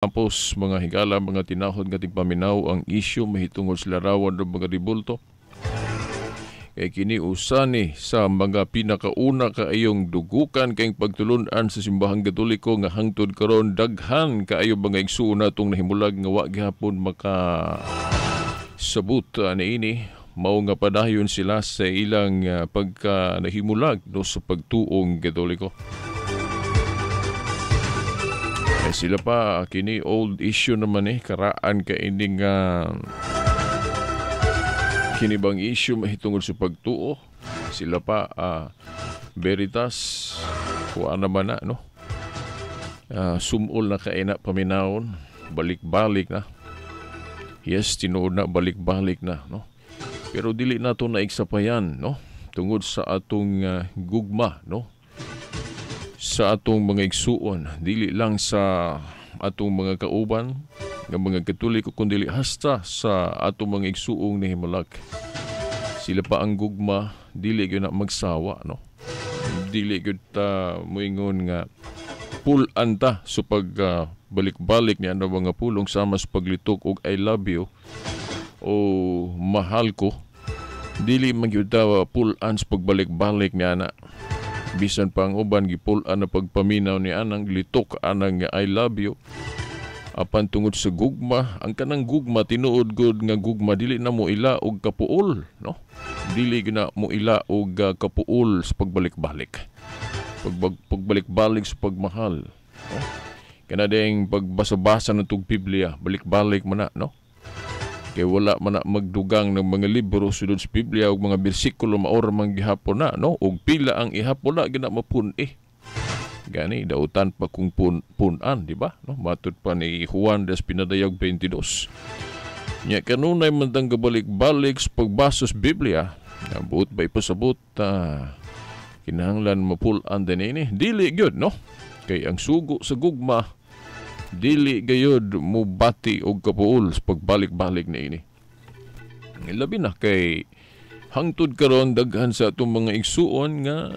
Tapos mga higala, mga tinahod nga tigpaminaw ang isyu mahitungod sa larawan ng mga ribulto. Kay kini usani sa mga pinakauna kaayong dugukan kayong pagtulunan sa simbahang Katoliko nga hangtod karon daghan kaayo mga igsuon natong nahimulag nga wa gihapon maka sabut niini mao nga padayon sila sa ilang pagka nahimulag no sa pagtuong Katoliko. Sila pa kini old issue naman karaan ka ining kini bang issue mahitungod sa pagtuo. Sila pa Veritas kuha naman na no. Sumol na kaina paminawon, balik-balik na. Yes, tinuod na balik-balik na no. Pero dili nato na iksapayan no tungod sa atong gugma no. Sa atong mga igsuon, dili lang sa atong mga kauban ng mga Katoliko kundi hasta sa atong mga igsuong nahimulag. Sila pa ang gugma, dili gyud na magsawa no. Dili gyud ta moingon nga pull-an ta sa balik-balik ni ano mga pulong sama sa paglitok og I love you o mahal ko. Dili man gyud ta pull-an sa pagbalik-balik ni ana. Bisan pa ang uban gipulan na pagpaminaw ni anang litok anang I love you. Apan tungod sa gugma, ang kanang gugma tinuod gud nga gugma dili na mo ila og kapuol no. Dili na mo ila og kapuol sa pagbalik-balik. Pagbalik-balik sa pagmahal no. Kana ding pagbasa-basa ng tug Biblia, balik-balik man na no. Kay wala man na magdugang ng mga libro sudod sa Biblia og mga bersikulo maor man gihapon na no og pila ang ihapon na gina mapun gani dautan pa kung punan di ba no matud pa ni Juan des Pinadayag 22 nya kanunay man tang balik-balik sa pagbasa sa Biblia buot bay pasabot kinahanglan mapulan din ini dili gyud no kay ang sugo sa gugma dili gayod mo bati og kapuol sa pagbalik-balik na ini. Labi na kay hangtod karon daghan sa atong mga igsuon nga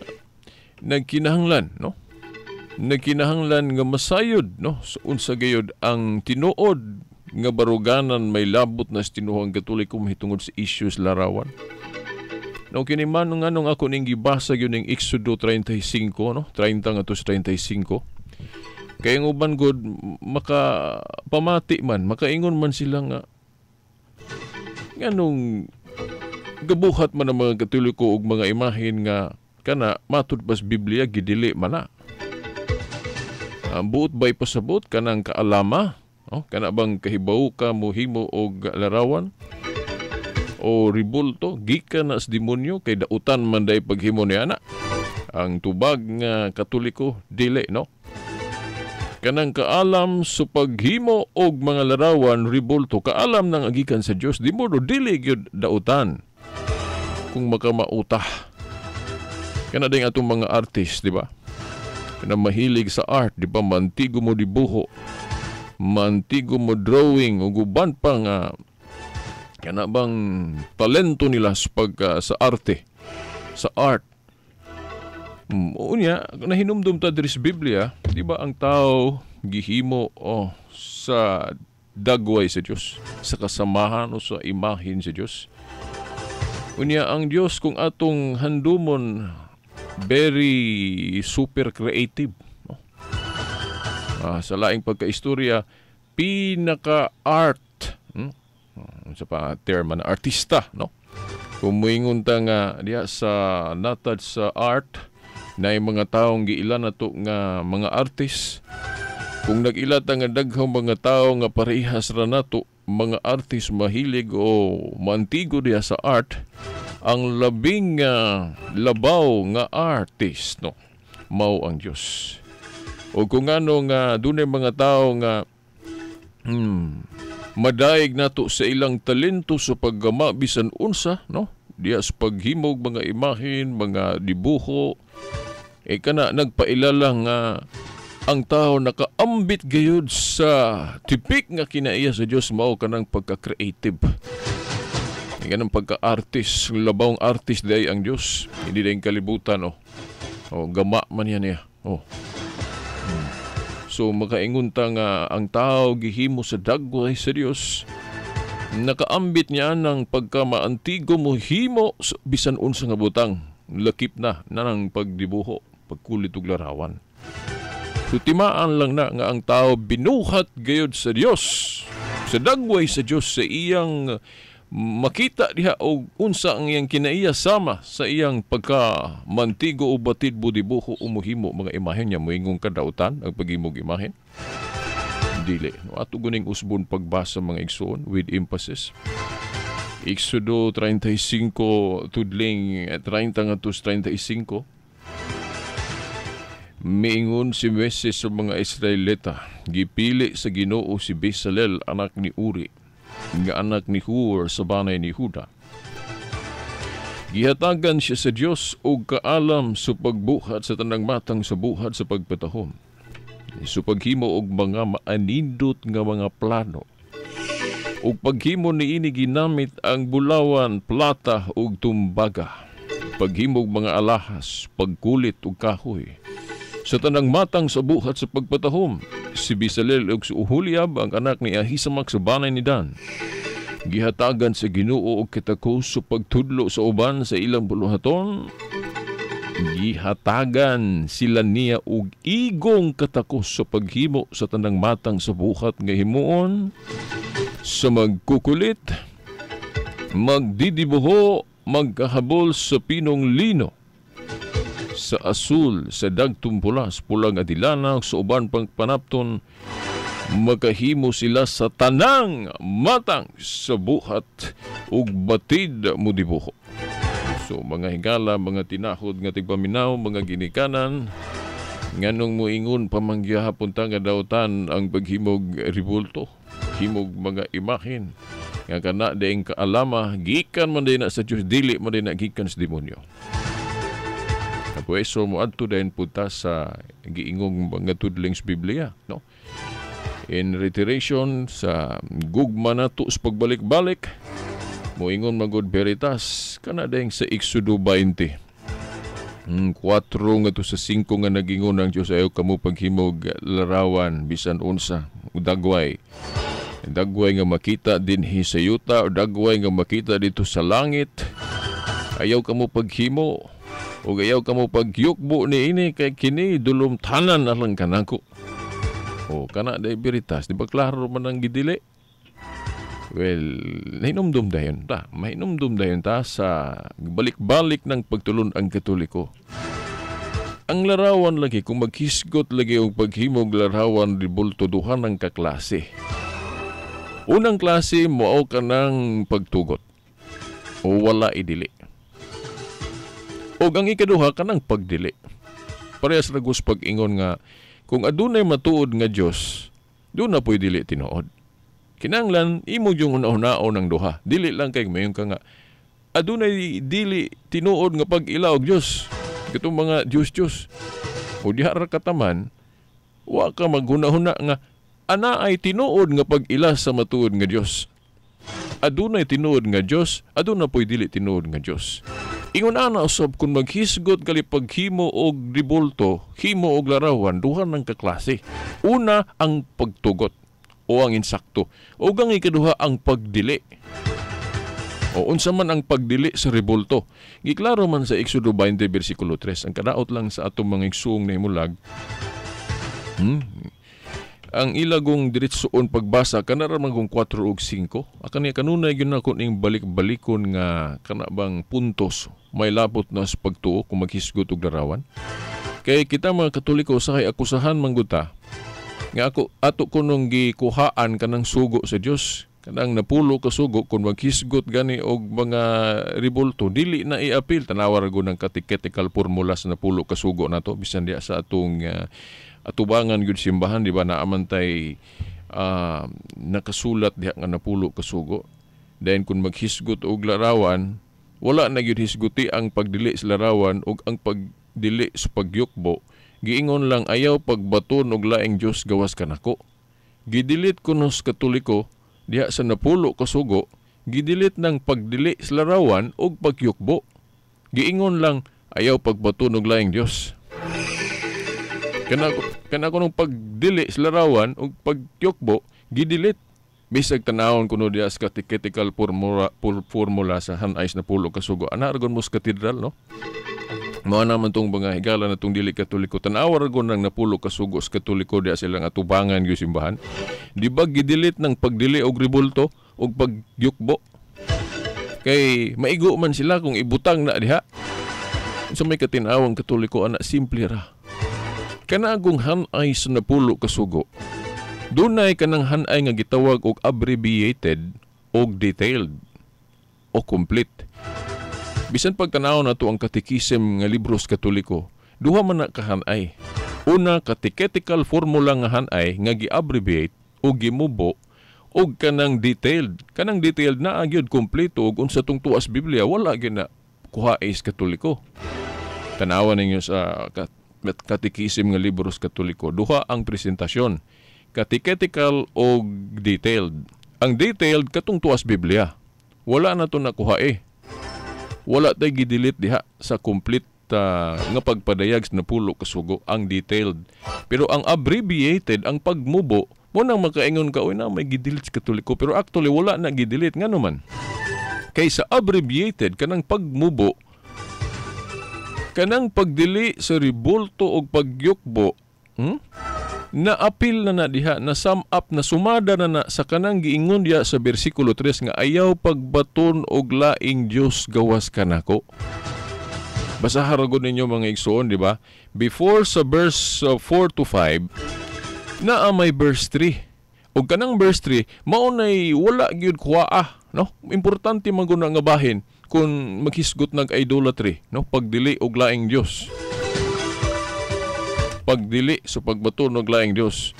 nagkinahanglan no. Nagkinahanglan nga masayod no sa unsa gayod ang tinuod nga baruganan may labot na sa tinuhang Katoliko mahitungod sa issues larawan. No kini manong anong ako ning gibasa gyud ning Exodo 35 no 30 ngadto sa 35. Kaya ang uban god makapamati man, makaingon man sila nga nganong gabuhat man ang mga Katoliko og mga imahen nga kana matud pas Biblia gidili man na. Buot bay pasabot kanang kaalama, no? Kana bang kahibaw ka mohimo og larawan o ribulto gikan na sa demonyo kay dautan man day paghimo ni ana. Ang tubag nga Katoliko dili no. Kanang kaalam sa paghimo og mga larawan ribulto kaalam nang agikan sa Dios di mo dili gyud dautan kung makamautah kana ding atong mga artist di ba kana mahilig sa art di ba mantigo mo dibuho mantigo mo drawing ug uban pa nga kana bang talento nila sa arte sa art. Unya, nahinumdum ta diri sa Biblia, di ba ang tao gihimo sa dagway sa Dios, sa kasamahan o sa imahin sa Dios. Unya ang Dios kung atong handumon very super creative, no? Sa laing pagkaistorya pinaka-art, sa pa term na artista, no? Kung muingon ta nga diya sa natad sa art na mga taong giila na to nga mga artist. Kung nag-ila ta nga daghang mga tao nga parehas ra nato mga artist mahilig o mantigo diya sa art, ang labing labaw nga artist no mao ang Dios. O kung ano nga dunay mga tao nga madaig nato sa ilang talento sa paggama bisan unsa no diya sa paghimog mga imahen, mga dibuho kana nagpailala nga ang tao nakaambit gayud sa tipik nga kinaiya sa Dios mao kanang pagka-creative. Ganang pagka-artist, labawng artist day ang Dios. Hindi day kalibutan gama man yan niya. So makaingon ta nga ang tao gihimo sa dagway sa Dios. Nakaambit niya ng pagkamaantigo mo himo bisan unsa nga butang. Lakip na ng pagdibuho, pagkulit ug larawan. So timaan lang na nga ang tao binuhat gayud sa Dios. Sa dagway sa Dios sa iyang makita diha og unsa ang iyang kinaiya sama sa iyang pagkamantigo o batid budibuho o muhimo mga imahen niya moingong kadautan ang paghimog imahen. Dili. No, ato guning usbon pagbasa mga igsoon with emphasis. Exodo 35 tudling 30 ngadtos 35. Miingon si Moises sa mga Israelita, gipili sa Ginoo si Bezalel anak ni Uri, nga anak ni Hur sa banay ni Huda. Gihatagan siya sa Dios og kaalam sa pagbuhat sa tanang matang sa buhat sa pagpatahom. Sa paghimo og mga maanindot nga mga plano. Og paghimo niini ginamit ang bulawan, plata ug tumbaga. Paghimo og mga alahas, pagkulit ug kahoy. Sa tanang matang sa buhat sa pagpatahom, si Bezalel ug si Oholiab ang anak ni Ahisamak sa banay ni Dan. Gihatagan sa Ginoo og kitakos sa pagtudlo sa uban sa ilang buluhaton. Gihatagan sila niya og igong katakos sa paghimo sa tanang matang sa buhat nga himuon, sa magkukulit, magdidibuho, magkahabol sa pinong lino, sa asul, sa dagtong pulas, pulang adilana, sa uban pang panapton, makahimo sila sa tanang matang sa buhat ug batid mo dibuho. So mga higala, mga tinahod nga tigpaminaw, mga ginikanan, nganong moingon pamanggihapon ta nga dautan ang paghimog ribulto, himog mga imahin, nga kana daing kaalama, gikan man din na sa Diyos, dili man din na gikan sa demonyo. Pweso mo adto dahin punta sa giingong mga tudling sa Biblia, no? In reiteration sa gugma nato sa pagbalik-balik, moingon magod veritas kana daing sa Exodo 20. 4 nga to sa 5 nga nagingon ang Dios ayaw kamo paghimog larawan bisan unsa dagway. Dagway nga makita dinhi sa yuta o dagway nga makita dito sa langit. Ayaw kamo paghimo o ayaw kamo pagyukbo niini kay kini dulom tanan na lang kanako. O kana day veritas, di ba klaro man ang gidili? Well, nahinumdum dayon ta. Mahinumdum dayon ta sa balik-balik ng pagtulon ang Katoliko. Ang larawan lagi, kung maghisgot lagi o paghimog larawan, ribulto duha ng kaklase. Unang klase, moaw ka ng pagtugot. O wala idili. O ang ikaduha ka ng pagdili. Parehas lagos pag-ingon nga, kung adunay matuod nga Diyos, doon na po'y dili tinuod. Kinanglan, imo yung una-unao ng duha. Dili lang kay mayon ka nga, adunay dili tinuod nga pag-ilaw Diyos. Itong mga Diyos-Diyos. O dihara kataman, wa ka maghuna-huna nga, ana ay tinuod nga pag-ila sa matuod nga Diyos. Adunay tinuod nga Diyos, aduna po'y dili tinuod nga Diyos. Ingon ana usab kung maghisgot gali paghimo og ribulto, himo og larawan, duha ng kaklase. Una ang pagtugot o ang insakto. O ang ikaduha ang pagdili. O unsa man ang pagdili sa ribulto. Giklaro man sa Exodo 20 versikulo 3. Ang kadaot lang sa atong mga igsuong na imulag. Ang ilagong diretsoon pagbasa kanaraman kong 4 ug 5. Akan niya kanunay yun ako ning balik-balikon nga kanabang puntos. May lapot na sa pagtuo kung maghisgot og larawan. Kaya kita mga Katoliko usahay akusahan mangguta nga ako ato kunong gikuhaan kanang sugo sa Dios, kanang napulo ka sugo kung maghisgot gani og mga ribulto dili na i-apil tanawar go ng catechetical formula sa napulo ka sugo nato bisan diya sa atong atubangan gyud simbahan, di ba, na amantay nakasulat diha nga napulo ka sugo. Then kung maghisgot og larawan, wala na gyud hisguti ang pagdili sa larawan ug ang pagdili sa pagyukbo. Giingon lang ayaw pagbaton og laing Dios gawas kanako. Gidilit kuno sa Katoliko diha sa napulo ka sugo, gidilit ng pagdili sa larawan ug pagyukbo. Giingon lang ayaw pagbaton og laing Dios. Kana ko nung pagdili sa larawan o pagyukbo, gidilit. Bisag tanawon kuno diya sa catechetical formula sa hanais na pulo kasugo. Anaragon mo sa katedral, no? Mao naman tong mga higala na tong dili katoliko. Tanawa ragon nang napulo kasugo sa katoliko diya silang atubangan gyud simbahan. Di ba gidilit ng pagdili og rebulto og pagyukbo? Kay maigo man sila kung ibutang na diha. Sa may katinawang katoliko ana simple ra. Kanagong hanay sa napulo kasugo. Dunay kanang hanay nga gitawag og abbreviated og detailed o complete. Bisan pagtanaw na to ang katekism nga libro sa Katoliko, duha man na kahanay. Una, catechetical formula nga hanay nga gi-abbreviate o gimubo og kanang detailed. Kanang detailed na agyod kompleto og unsa tong tuas Biblia wala gyud na kuhaay sa Katoliko. Tanawan ninyo sa katekism nga libro sa Katoliko, duha ang presentasyon. Catechetical o detailed. Ang detailed katong tuas Biblia. Wala na to nakuha Wala tay gidilit diha sa complete nga pagpadayag sa napulo kasugo ang detailed. Pero ang abbreviated, ang pagmubo, mo nang makaingon ka, na may gidilit sa Katoliko. Pero actually wala na gidilit. Nga naman. Kaysa abbreviated, kanang pagmubo, kanang pagdili sa rebulto o pagyukbo, na-apil na diha, na sum up, na sumada na sa kanang giingon diya sa bersikulo 3 nga ayaw pagbaton og laing Dios gawas kanako. Basahan ragon ninyo mga igsoon, di ba? Before sa verse 4 to 5, naa may verse 3. Og kanang verse 3, maunay wala gyud kuwaa, no? Importante man gud nga bahin kung maghisgot nag idolatry, no? Pagdili og laing Dios. Pagdili sa pagbaton og laing Dios.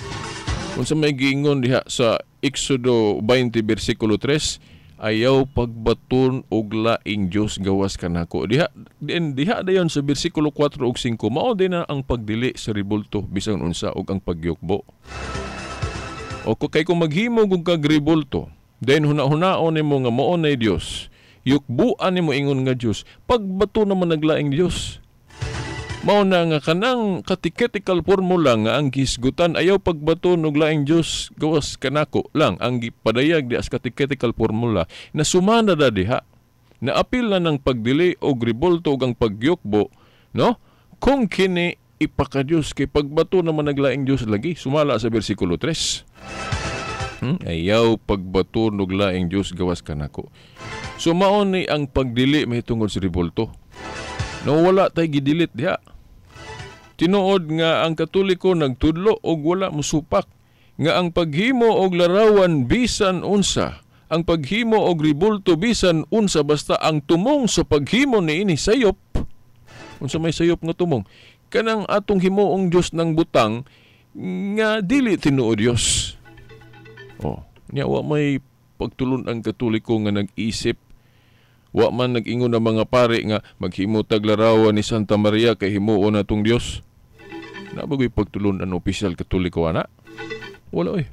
Unsa may giingon diha sa Exodo 20 bersikulo 3, ayaw pagbaton og laing Dios gawas kanako. Diha dayon sa bersikulo 4 ug 5, mao din na ang pagdili sa rebulto bisan unsa og ang pagyukbo. O kay kung maghimo og kag rebulto, then huna-hunaon nimo nga mao nay Dios, yukbuan nimo ingon nga Dios, pagbato naman naglaing Dios. Mao na nga kanang catechetical formula nga ang gisgutan ayaw pagbaton og laing Dios gawas kanako lang ang gipadayag di as catechetical formula na sumana da diha. Naapil na ng pagdili og rebulto og ang pagyukbo, no? Kung kini ipakadiyos kay pagbato naman naglaing Dios lagi, sumala sa bersikulo 3. Ayaw pagbaton og laing Dios gawas kanako. So mao ni ang pagdili mahitungod sa rebulto. No, wala tay gidilit diha. Tinuod nga ang Katoliko nagtudlo og wala musupak nga ang paghimo og larawan bisan unsa, ang paghimo og rebulto bisan unsa basta ang tumong sa paghimo niini sayop. Unsa may sayop nga tumong? Kanang atong himuong Dios ng butang nga dili tinuod Dios. Nya wa may pagtulon ang Katoliko nga nag-isip. Wa man nag-ingon na mga pare nga maghimo tag larawan ni Santa Maria kay himuon natong Dios. Nabagoy pagtulon ang opisyal Katoliko ana? Wala oy.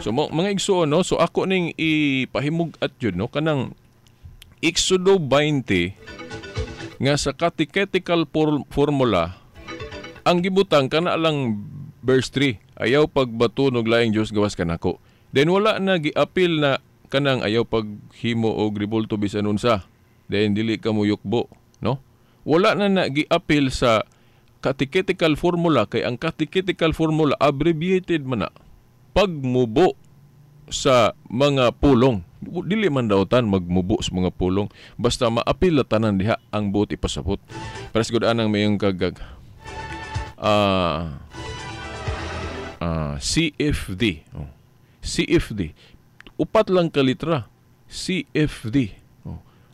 So mga igsoon, no, so ako ning ipahimug-at yun, no, kanang Exodo 20 nga sa catechetical formula ang gibutang kana lang verse 3, ayaw pagbaton og laing Dios gawas kanako. Then wala na giapil na kanang ayaw paghimo og rebulto bisan unsa. Then dili ka mo yukbo, no? Wala na giapil sa catechetical formula kay ang catechetical formula abbreviated man na. Pagmubo sa mga pulong. Dili man daotan magmubo sa mga pulong. Basta maapil na tanan diha ang buot ipasabot. Para siguro anang mayong kagag CFD. CFD. Upat lang ka litra. CFD.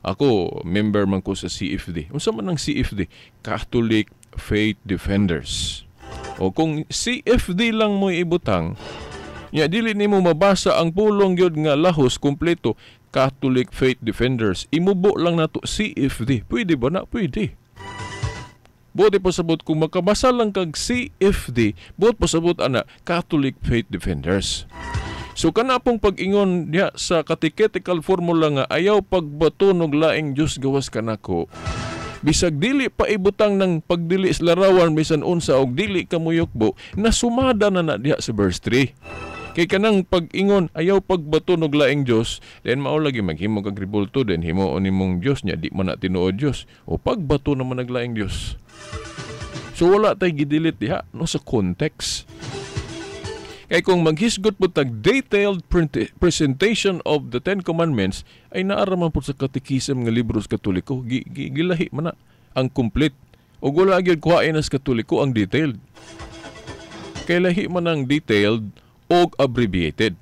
Ako, member man ko sa CFD. Unsa man ang CFD? Catholic Faith Defenders. O kung CFD lang mo ibutang, ya dili nimo mabasa ang pulong gyud nga lahos kompleto Catholic Faith Defenders. Imubo lang nato CFD. Pwede ba na? Pwede. Buti pasabot kung makabasa lang kag CFD, buti pasabot ana Catholic Faith Defenders. So kana pong pag-ingon diha sa catechetical formula nga ayaw pagbato og laing Dios gawas kanako. Bisag dili pa ibutang ng pagdili sa larawan bisan unsa og dili kamuyokbo, nasumada na diha sa verse 3. Kay kanang pag-ingon ayaw pagbato og laing Dios, then mao lagi maghimo kag ribulto den himuon nimong Dios nya di man na tinuod Dios o pagbato naman og laing Dios. So wala tay gidilit diha no sa context. Kay kung maghisgot po tag detailed presentation of the Ten Commandments ay naaraman po sa katekism nga libro sa Katoliko, gilahi man na ang complete o wala gyud kuhain sa Katoliko ang detailed. Kay lahi man ang detailed o abbreviated.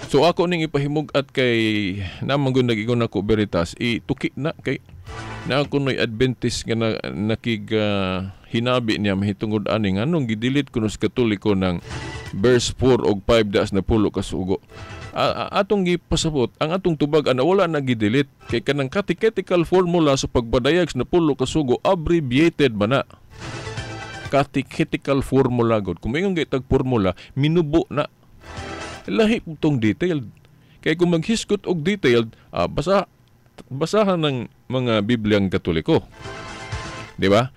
So ako ning ipahimog at kay namang nag-ingon ako Veritas ituki na kay na ako no'y Adventist nga nakig hinabi niya mahitungod ani nganong gidilit kuno sa Katoliko ng verse 4 og 5 das na pulo ka sugo. Atong gipasabot ang atong tubag ana wala na gidilit kay kanang catechetical formula sa pagbadayag sa pulo ka sugo abbreviated man na. Catechetical formula god. Kung mayong gaytag formula, minubo na. Lahi itong detailed. Kaya kung maghiskot og detailed, basahan ng mga Bibliang Katoliko. Di ba?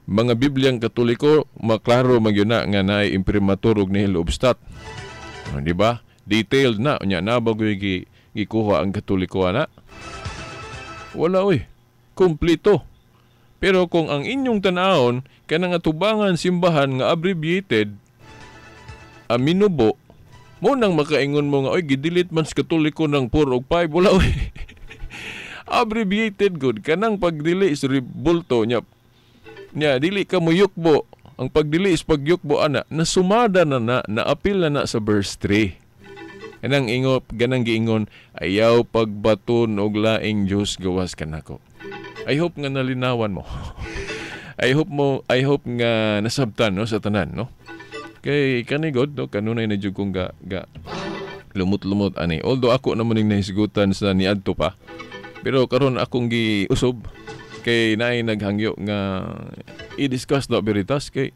Mga Bibliang Katoliko, maklaro magyuna nga naay imprimatur og nihil obstat. Di ba? Detailed na. Nya na bago gikuha ang Katoliko na. Wala oy. Kompleto. Pero kung ang inyong tanahon kanang atubangan simbahan nga abbreviated, minubo, mo nang makaingon mo nga, oy, gidilit man sa Katoliko ng 4 o 5, wala, oy. Abbreviated good, kanang pagdili is ribulto, nya, dili ka mo yukbo, ang pagdili is pagyukbo, ana, nasumada na naapil na sa verse 3. Kanang ganang giingon, ayaw pagbaton og laing Diyos gawas kanako. I hope nga nalinawan mo. I hope nga nasabtan no sa tanan no. Kay kanigod no kanunay na jud kong ga lumot-lumot ani. Although ako naman ning nahisgutan sa niadto pa. Pero karon akong giusob kay naay naghangyo nga i-discuss na Veritas kay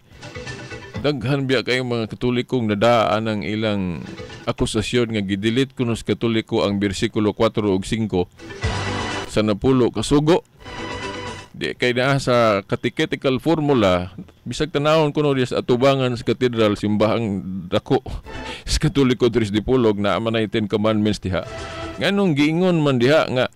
daghan biya kay mga Katolikong nadaan ang ilang akusasyon nga gidilit kuno sa Katoliko ang bersikulo 4 ug 5 sa napulo kasugo. Di kay naa sa catechetical formula bisag tanawon kuno diya sa atubangan sa katedral simbahang dako sa Katoliko Tres Dipolog na manay 10 Commandments diha. Nganong giingon man diha nga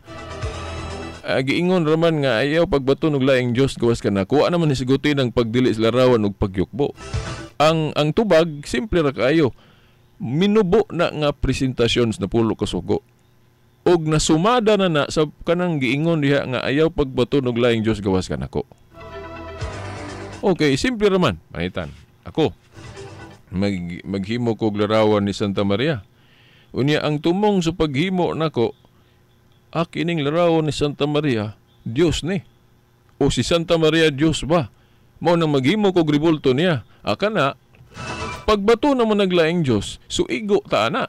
giingon raman nga ayaw pagbaton og laing Dios gawas kanako. Naman hisiguti ng pagdili sa larawan ug pagyukbo. Ang tubag simple ra kaayo. Minubo na nga presentasyon sa napulo ka sugo. Og nasumada na sa kanang giingon diha nga ayaw pagbaton og laing Dios gawas kanako. Okay, simple raman. Manitan. Ako maghimo kog larawan ni Santa Maria. Unya ang tumong sa paghimo nako kining larawan ni Santa Maria, Dios ni. O si Santa Maria Dios ba? Mao nang maghimo kog ribulto niya. Kana pagbato naman naglaing Dios, suigo ta ana.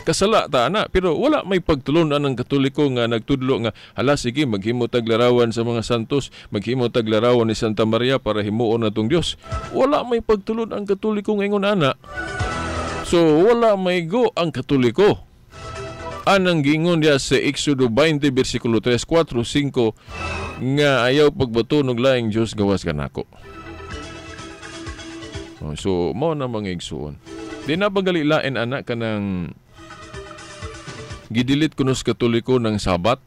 Kasala ta ana, pero wala may pagtulunan ng Katoliko nga nagtudlo nga hala sige maghimo tag larawan sa mga santos, maghimo tag larawan ni Santa Maria para himuon natong Dios. Wala may pagtulon ang Katoliko ngayon ana. So wala may go ang Katoliko. Anang gingon diya sa Exodo 20 bersikulo 3, 4, 5 nga ayaw pagbato ng laing Dios gawas kanako. So mao na mga igsuon. Di na pagalilain anak kanang gidilit kuno sa Katoliko ng Sabat.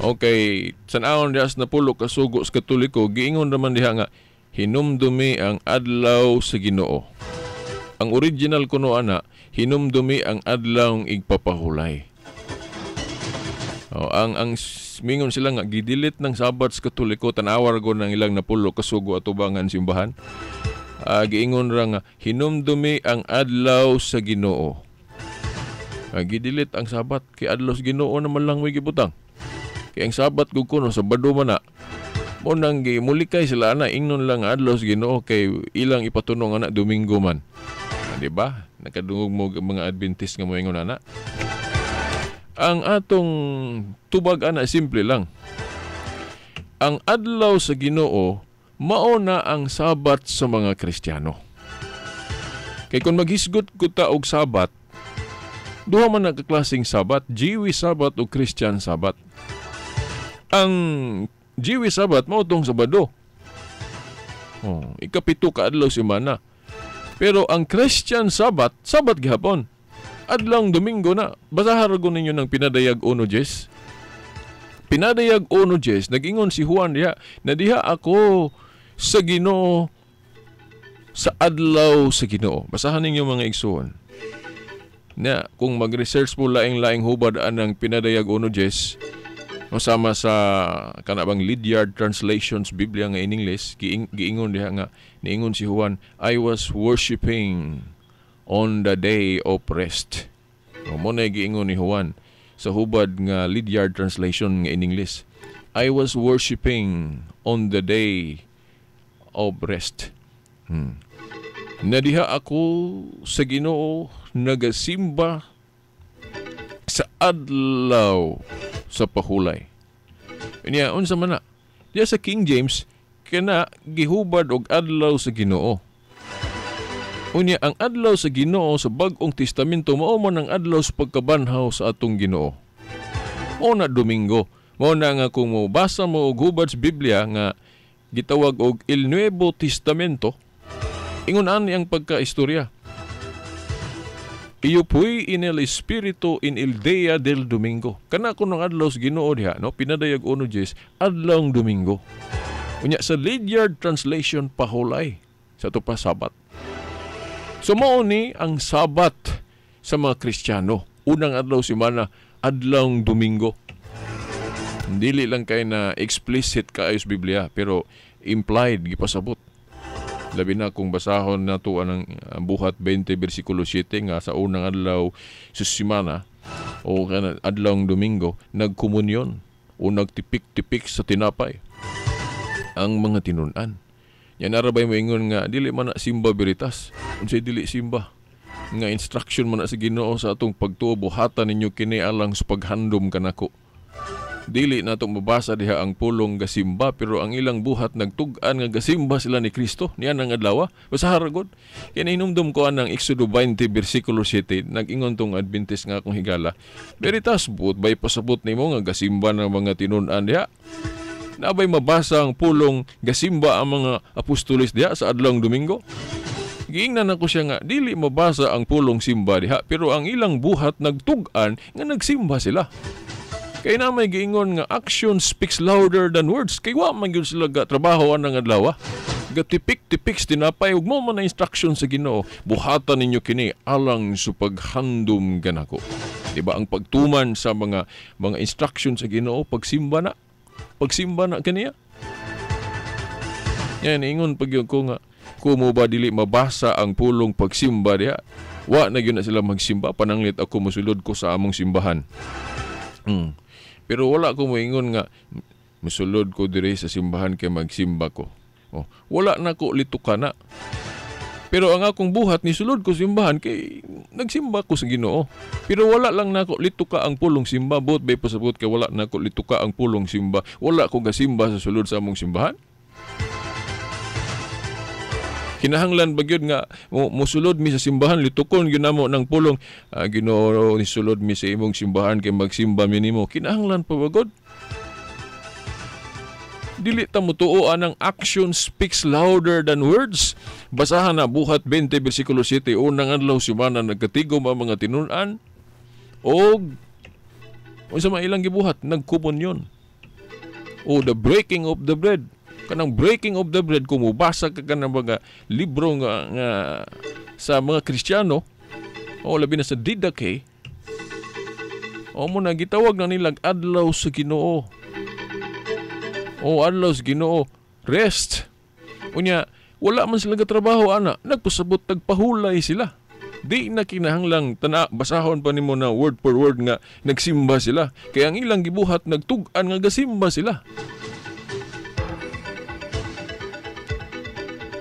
Okay, sanahon diha sa napulo ka sugo sa Katoliko, giingon naman diha nga hinumdumi ang adlaw sa Ginoo. Ang original kuno ana, hinumdumi ang adlaw ng igpapahulay. Ang mingon sila nga gidilit ng Sabat sa Katoliko, tanawar ko ng ilang napulo ka sugo at ubangan simbahan. Giingon ra nga hinumdumi ang adlaw sa Ginoo. Gidilit ang Sabat kay adlaw sa Ginoo naman lang may gibutang. Kay ang Sabat gud kuno sa Sabado man na. Mo nang gimulikay sila na ingnon lang adlaw sa Ginoo kay ilang ipatunong ana Domingo man. Di ba? Nakadungog mo mga Adventist nga moingon ana. Ang atong tubag ana simple lang. ang adlaw sa Ginoo mao na ang Sabat sa mga Kristiyano. Kay kung maghisgot ko ta og Sabat, duha man nagkaklaseng Sabat, Jewish Sabat o Christian Sabat. Ang Jewish Sabat mao tong Sabado. Ikapito ka adlaw semana. Pero ang Christian Sabat, Sabat gihapon. Adlawng Domingo na. Basahan ko ninyo ng Pinadayag 1:10. Pinadayag 1:10, nag-ingon si Juan diha, na diha ako sa Ginoo sa adlaw sa Ginoo. Basahan ninyo mga igsoon. Na kung mag-research mo laing-laing hubad ang Pinadayag 1:10, masama sa kanabang Lydiard Translations Biblia nga in English, giingon diha nga, niingon si Juan, I was worshiping on the day of rest. Mo na giingon ni Juan sa hubad nga Lydiard Translation nga in English. I was worshiping on the day of rest. Nadiha ako sa Ginoo nagasimba sa adlaw sa pahulay. Unya unsa man na? Diya sa King James kana gihubad og adlaw sa Ginoo. Unya ang adlaw sa Ginoo sa Bag-ong Testamento mao man ang adlaw sa pagkabanhaw sa atong Ginoo. O na Domingo. Mao na nga kung mobasa mo og hubad sa Biblia nga gitawag og El Nuevo Testamento, ingon ani ang pagkaistorya. Iyo puy in el Espiritu in el Día del Domingo. Kana kuno ang adlaw sa Ginoo diha, no? Pinadayag 1:10, adlawng Domingo. Unya sa Lydiard Translation pahulay sa to pa Sabat. So mao ni ang Sabat sa mga Kristiyano. Unang adlaw semana, adlawng Domingo. Dili lang kay na explicit kaayo sa Biblia, pero implied gipasabot. Labi na kung basahon na to ang Buhat 20 versikulo 7 nga sa unang adlaw sa semana o kana adlawng Domingo, nagkomunyon o nagtipik-tipik sa tinapay ang mga tinun-an. Yan narabay mo ingon nga dili man na simba veritas. Unsay dili simba? Nga instruction man na sa Ginoo sa atong pagtuo, buhatan ninyo kini alang sa paghandom kanako. Dili na itong mabasa diha ang pulong gasimba, pero ang ilang buhat nagtug-an nga gasimba sila ni Kristo. Niyan ang adlaw. Basta haragod. Kaya hinumdum ko ang Exodo 20 versikulo 7, nag-ingon tong Adventist nga akong higala. Veritas, buot ba'y pasabot ni mo nga gasimba ng mga tinun-an diha? Nabay mabasa ang pulong gasimba ang mga apostolis diha sa adlawng Domingo? Giingnan ako siya nga, dili mabasa ang pulong simba diha, pero ang ilang buhat nagtug-an nga nagsimba sila. Kaya na may giingon nga action speaks louder than words. Kaya wa man gyud sila trabaho ang adlaw. Gatipik-tipik tinapay ug mo man na instruction sa Ginoo, buhatan ninyo kini alang sa paghandom kanako. Diba ang pagtuman sa mga instruction sa Ginoo, pagsimba na kaniya. Yan ingon pag ko nga kumo ba dili mabasa ang pulong pagsimba diha. Wa na gyud na sila magsimba, pananglit ako mosulod ko sa among simbahan. Pero wala ko moingon nga mosulod ko diri sa simbahan kay magsimba ko. Wala na ko litukan na. Pero ang akong buhat ni sulod ko simbahan kay nagsimba ko sa Ginoo. Pero wala lang nako lituka ang pulong simba, buot bay pasabot kay wala nako lituka ang pulong simba. Wala ko gasimba sa sulod sa among simbahan. Kinahanglan ba gyud nga mosulod mi sa simbahan, litukon gyud namo ng pulong Ginoo ni sulod mi sa imong simbahan kay magsimba mi nimo. Kinahanglan pa ba god? Dili ta mutuoan ang action speaks louder than words. Basahan na Buhat 20 versikulo 7, unang adlaw semana nagkatigom ang mga tinun-an og unsa man ilang gibuhat, nagkomunyon. O the breaking of the bread. Kanang breaking of the bread, kung mubasa ka kanang mga libro nga sa mga Kristiyano, o labi na sa Didache, o mo na gitawag na nilang adlaw sa Ginoo. O adlaw sa Ginoo, rest. Unya, wala man sila gatrabaho ana, nagpasabot tagpahulay sila. Di na kinahanglang basahon pa nimo na word for word nga nagsimba sila. Kaya ang ilang gibuhat nagtug-an nga gasimba sila.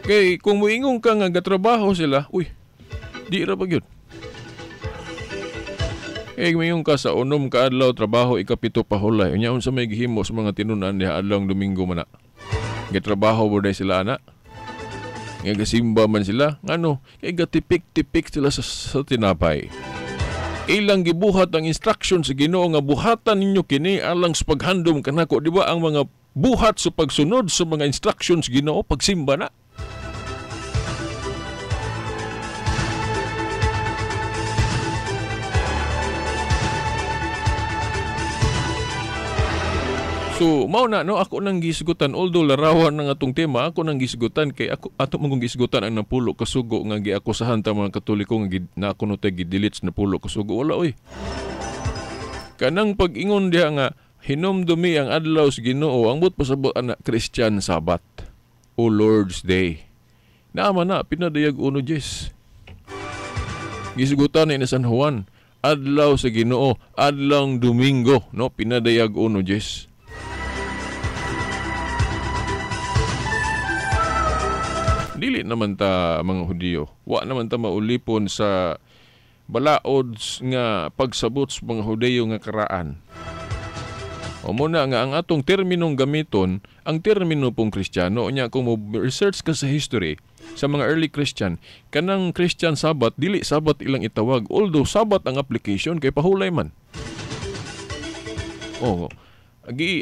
Kay kung moingon ka nga gatrabaho sila, di ra ba gyud? Mayong ka sa unom ka adlaw trabaho ikapito pahulay. Unya unsa may gihimo sa mga tinunan diha adlawng Domingo man na. Gitrabaho mo day sila ana. Nga gasimba man sila. Ngano? Kay gatipik-tipik sila sa tinapay. Ilang gibuhat ang instruction sa Ginoo nga buhatan ninyo kini alang sa paghandom kanako, di ba? Ang mga buhat sa pagsunod sa mga instructions Ginoo pagsimba na. So, mao na no, ako nang gisgutan, although larawan ng atong tema, ako nang gisgutan kay ako ato mong gisgutan ang napulo ka sugo nga giakusahan ta mga Katoliko nga na ako no tay gidelete sa napulo ka sugo. Wala oy. Kanang pag-ingon diha nga hinumdumi ang adlaw sa Ginoo, ang but pasabot ana Christian Sabbath o Lord's Day. Naman na pinadayag 1 gisgutan ni San Juan, adlaw sa Ginoo, adlawng Domingo, no, pinadayag 1 Dili naman ta mga Hudiyo. Wa naman ta maulipon sa balaod nga pagsabot sa mga Hudiyo nga karaan. O muna nga ang atong terminong gamiton, ang termino pong Kristiyano, nya kung mo research ka sa history sa mga early Christian, kanang Christian Sabbath, dili Sabbath ilang itawag, although Sabbath ang application kay pahulay man.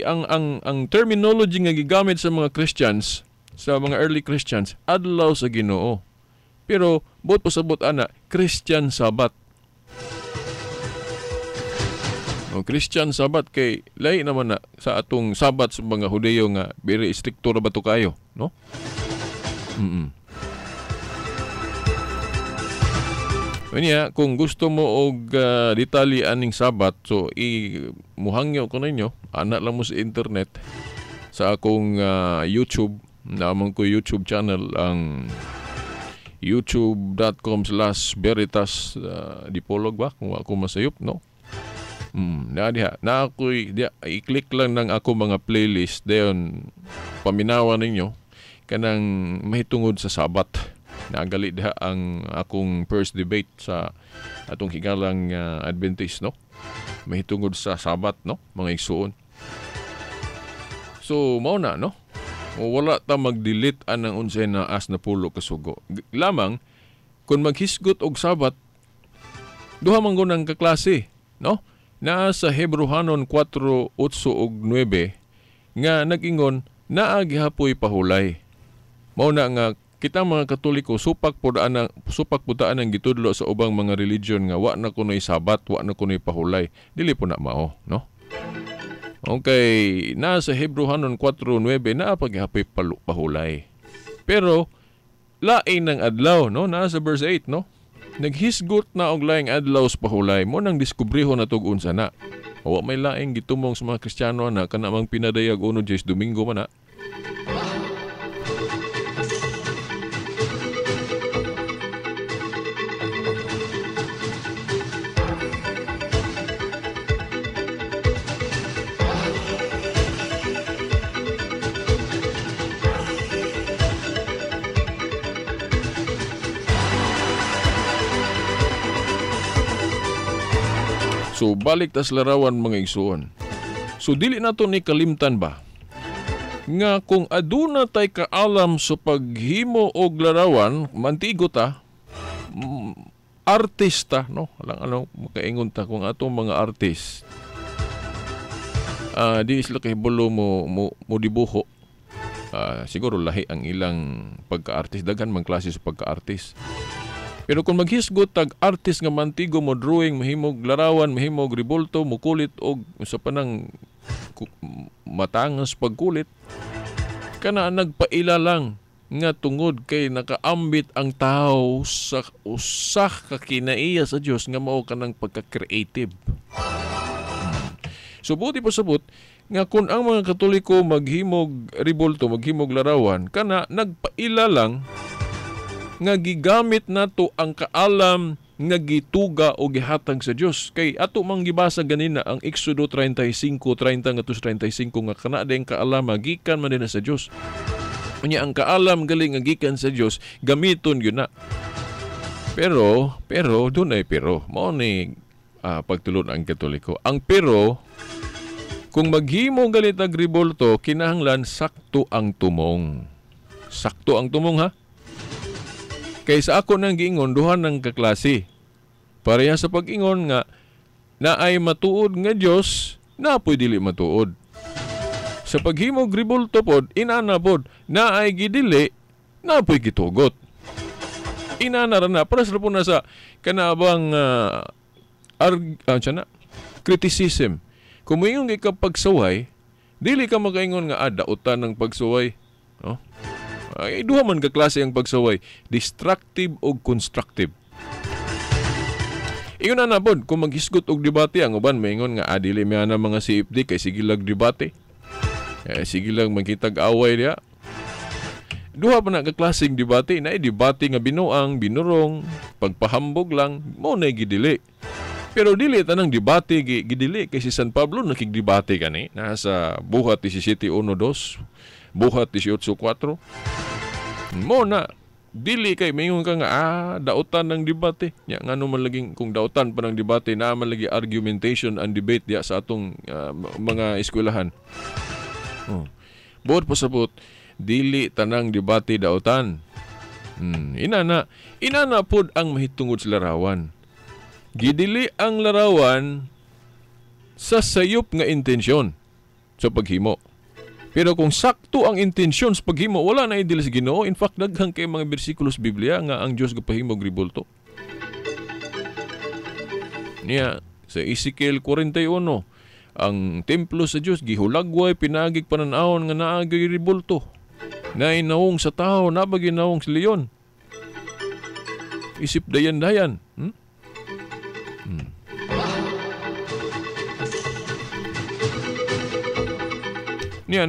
Ang terminology nga gigamit sa mga Christians, sa mga early Christians, adlaw sa Ginoo. Pero buot pasabot ana Christian Sabbath. O Christian Sabbath kay lahi naman na sa atong Sabbath sa mga Hudiyo nga very stricto ra ba to kayo, no? Kanya, kung gusto mo og detalye aning Sabbath, so muhangyo ko ninyo, ana lang mo sa internet sa akong YouTube. Naman ko YouTube channel ang youtube.com/Veritas Dipolog ba? Kung ako masayop, no? Na ako i-click lang ng ako mga playlist dayon paminawa ninyo kanang mahitungod sa Sabat. Nagali diha ang akong first debate sa atong higalang Adventist, no? Mahitungod sa Sabat, no? Mga igsuon. So, mao na, no? O wala ta mag-delete anang unsay na as na pulo kasugo. Lamang kung maghisgot og Sabat, duha man gunang kaklase, no? Naa sa Hebrehanon 4:8 ug 9 nga nag-ingon naa gihapoy pahulay. Mao na nga kita mga Katoliko supak pud ang gitudlo sa ubang mga religion nga wa na kunoy Sabat, wa na kunoy pahulay. Dili po na mao, no? Okay, nasa Hebrehanon 4:9 na paghapoy pahulay. Pero lain ng adlaw, no? Nasa verse 8, no? Naghisgot na og laing adlaw sa pahulay mo nang diskubriho na tug unsa na. Wa may laing gitumong sa mga Kristiyano na kanamang pinadayag 1 Domingo man na. So, balik tas larawan mga igsuon. So, dili nato ni kalimtan ba? Nga kung aduna tay kaalam sa paghimo og larawan, mantigo ta, artista, no? Ano, makaingon ta kung atong mga artist. Di sila kahibulo mo dibuho. Siguro lahi ang ilang pagka-artist. Daghan mang klase sa pagka-artist. Pero kung maghisgot tag artist nga mantigo mo drawing, mahimog larawan, mahimog ribulto, mukulit og sa panang matangas pagkulit, kana nagpaila lang nga tungod kay nakaambit ang tao sa usa ka kinaiya sa Dios nga mao kanang pagka-creative. So buti pasabot nga kung ang mga Katoliko maghimog ribulto, maghimog larawan, kana nagpaila lang nga gigamit nato ang kaalam nga gituga o gihatag sa Dios. Kay ato mang gibasa ganina ang Exodo 35:30 ngadto 35 nga kana dayang kaalam gikan man din sa Dios. Unya ang kaalam galing nga gikan sa Dios, gamiton gyud na. Pero dunay pero mao ni pagtulon ang Katoliko. Ang pero kung maghimo galit ag rebulto, kinahanglan sakto ang tumong. Sakto ang tumong ha. Kaysa ako nang giingon duha ng kaklase. Pareha sa pag-ingon nga na ay matuod nga Dios, na apoy dili matuod. Sa paghimo rebulto pod, inana pod na ay gidili, na apoy gitugot. Inana ra na para sa po na sa kanabang criticism. Kung moingon ka pagsaway, dili ka makaingon nga dautan ng pagsaway. No? Ay duha man ka klase ang pagsaway, destructive o constructive. Iyon na pod, kung maghisgot og debate, ang uban maingon nga dili may ana mga CFD kay sige lang debate. Sige lang magkitag away diya. Duha pa na ka klaseng debate, na debate nga binuang, binurong, pagpahambog lang, mo na gidili. Pero dili tanang debate gidili kay si San Pablo nakigdebate kani nasa buhat 17:1-2, buhat 18:4. Mo na dili kay mayon ka nga dautan ng debate. Nya ngano man laging kung dautan pa ng debate na man lagi argumentation and debate diya sa atong mga eskwelahan. Buot pasabot dili tanang debate dautan. Inana pod ang mahitungod sa larawan. Gidili ang larawan sa sayop nga intensyon sa paghimo. Pero kung sakto ang intensyon sa paghimo, wala na idili sa Ginoo. In fact, daghang kay mga bersikulos sa Biblia nga ang Dios gapahimo og rebulto. Niya sa Ezekiel 41, ang templo sa Dios gihulagway pinagig panan-awon nga naagay rebulto. Nainawong sa tao, nabagi nawong sa leon. Isip dayan-dayan. Niya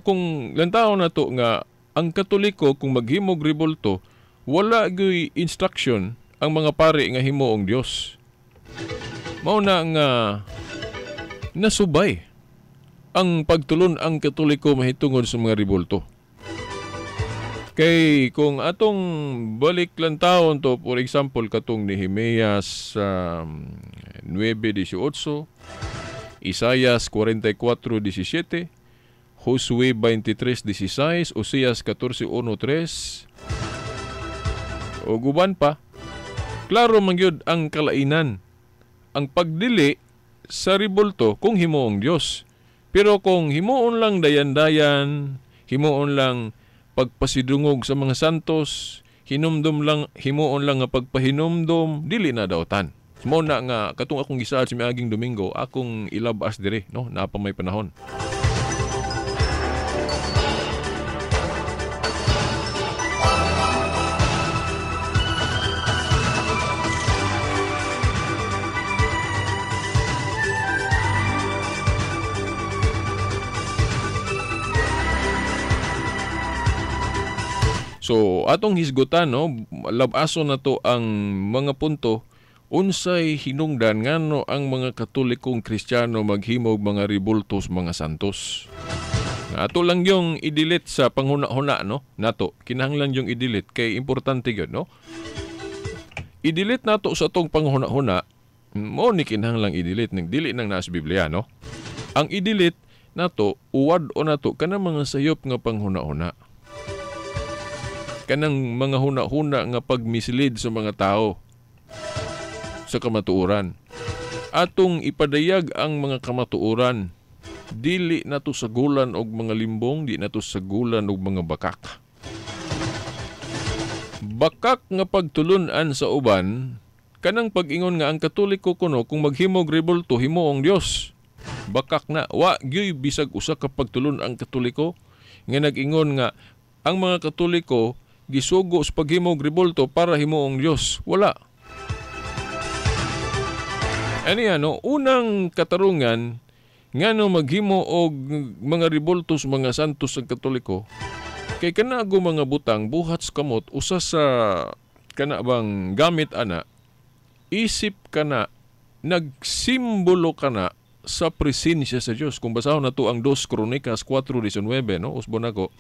kung lantaw na to nga ang Katoliko kung maghimog rebulto, wala gyud instruction ang mga pari nga himuong Dios. Mao na nga nasubay ang pagtulon ang Katoliko mahitungod sa mga rebulto. Kay kung atong balik lantawon to, for example katong Nehemias 9:18, Isaias 44:17, Josue 23:16, Oseas 14:1-3, o guban pa, klaro man gyud ang kalainan. Ang pagdili sa rebulto kung himuong Dios. Pero kung himuon lang dayan-dayan, himuon lang pagpasidungog sa mga santos, himuon lang nga pagpahinumdom, dili na dautan. Mo na nga katong akong gisaad sa miaging Domingo, akong ilabas dire, no, napa may panahon. So, atong hisgutan, no, labaso na to ang mga punto, unsay hinungdan ngano ang mga Katolikong Kristiyano maghimog mga rebultos mga santos. Ato lang yung i-delete sa panghuna-huna, no, nato. Kinahanglan yung i-delete kay importante gyud, no. I-delete nato sa tong panghuna-huna, mo ni kinahanglang i-delete ning dili nang nasa Biblia, no. Ang i-delete nato uwad o nato kanang mga sayop nga panghuna-huna. Kanang mga huna-huna nga pagmislid sa mga tao sa kamatuoran. Atong ipadayag ang mga kamatuoran, dili nato sagulan og mga limbong, di nato sagulan og mga bakak. Bakak nga pagtulunan sa uban, kanang pag-ingon nga ang Katoliko kuno kung maghimog rebulto himuong Dios. Bakak na, wa gyud bisag usa ka pagtulon ang Katoliko nga nag-ingon nga ang mga Katoliko gisugo sa paghimog rebulto para himuong Dios. Wala. Unang katarungan ngano maghimo og mga rebultos mga santos sa Katoliko kay kanago mga butang buhat sa kamot usa sa kana bang gamit ana isip kana nagsimbolo kana sa presensya sa Dios. Kung basahon nato ang 2 Kronikas 4:19, no, usbon ako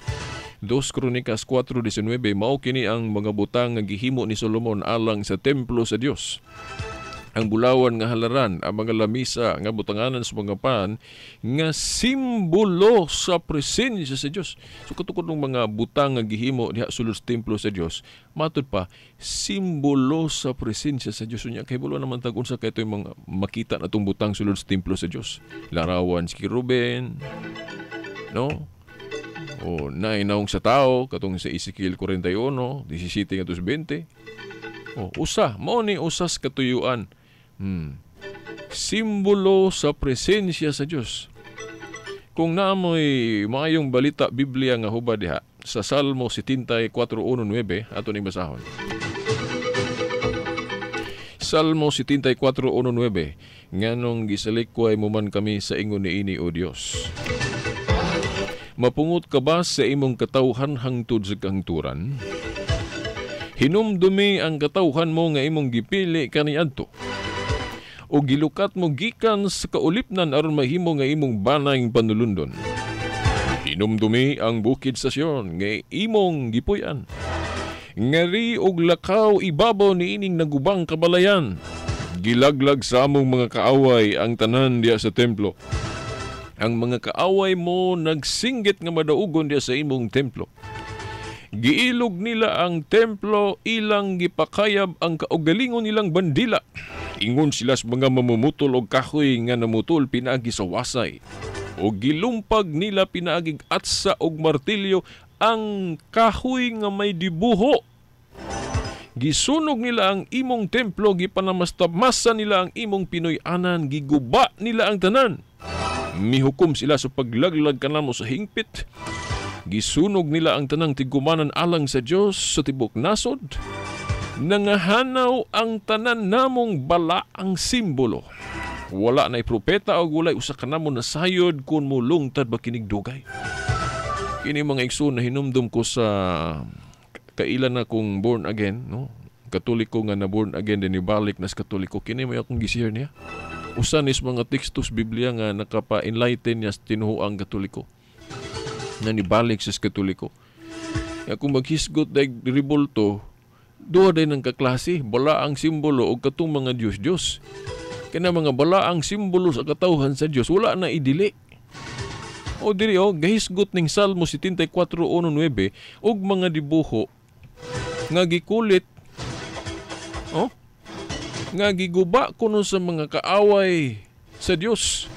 2 Kronikas 4:19, mao kini ang mga butang nga gihimo ni Solomon alang sa templo sa Dios. ang bulawan nga halaran, ang mga lamisa nga butanganan sa mga pan nga simbolo sa presensya sa Dios. So katukod ng mga butang nga gihimo diha sulod sa templo sa Dios, matud pa simbolo sa presensya sa Dios. Unya kay bulo naman tag unsa kay itoy mga makita natong butang sulod sa templo sa Dios. Larawan si Ruben, no? O nainawong sa tao katong sa Ezekiel 41, 17 ngadto 20. O usa, mao ni usas katuyuan. Simbolo sa presensya sa Dios. Kung naamoy maayong balita Biblia nga hubad diha sa Salmo 74:1-9 ato ning basahon. Salmo 74:1-9 nganong gisalikway mo man kami sa ingon niini o Dios. Mapungot ka ba sa imong katawhan hangtod sa kahingturan? Hinumdumi ang katawhan mo nga imong gipili kaniadto. O gilukat mo gikan sa kaulipnan aron mahimo nga imong banayng panulundon. Hinumdumi ang bukid sa Sion nga imong gipuy-an. Ngari og lakaw ibabaw niining nagubang kabalayan. Gilaglag sa among mga kaaway ang tanan diya sa templo. Ang mga kaaway mo nagsinggit nga madaugon diya sa imong templo. Giilog nila ang templo, ilang gipakayab ang kaugalingon nilang bandila. Ingon sila sa mga mamumutol og kahoy nga namutol pinaagi sa wasay. O gilumpag nila pinaagig atsa og martilyo ang kahoy nga may dibuho. Gisunog nila ang imong templo, gipanamasta-masa nila ang imong Pinoy-anan, giguba nila ang tanan. Mihukom sila sa paglaglag kanamo sa hingpit. Gisunog nila ang tanang tigumanan alang sa Dios sa tibok nasod. Nangahanaw ang tanan namong balaang simbolo. Wala na'y propeta o gulay usa ka namo nasayod kung mulungtad ba kinig dugay. Kini mga igsoon na hinumdum ko sa kailan na kong born again, no? Katoliko nga na born again din ibalik na sa Katoliko. Kini may akong gisihar niya. Usa nis mga tekstos Biblia nga nakapa-enlighten niya sa tinuhuang Katoliko. Na nibalik sa Katoliko. Kung maghisgot dahil ribulto, duha day ng kaklase, balaang simbolo o katong mga Diyos-Diyos. Kaya mga balaang simbolo sa katawhan sa Diyos, wala na idili. O diri gahisgot ning Salmo 74:1-9 og mga dibuho nga gikulit, nga giguba kuno sa mga kaaway sa Diyos.